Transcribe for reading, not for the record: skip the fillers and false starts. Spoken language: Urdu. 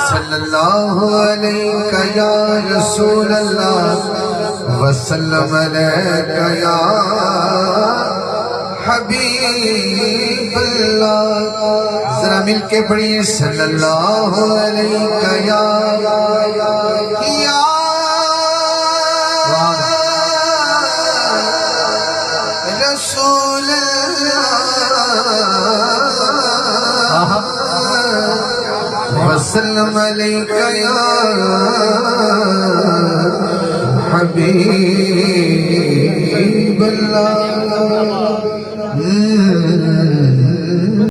صلی اللہ علیہ یا رسول اللہ وسلم علیہ یا حبیب اللہ. ذرا مل کے پڑھیے صلی اللہ علیہ یا رسول اللہ وسلم علیہ یا حبیب اللہ.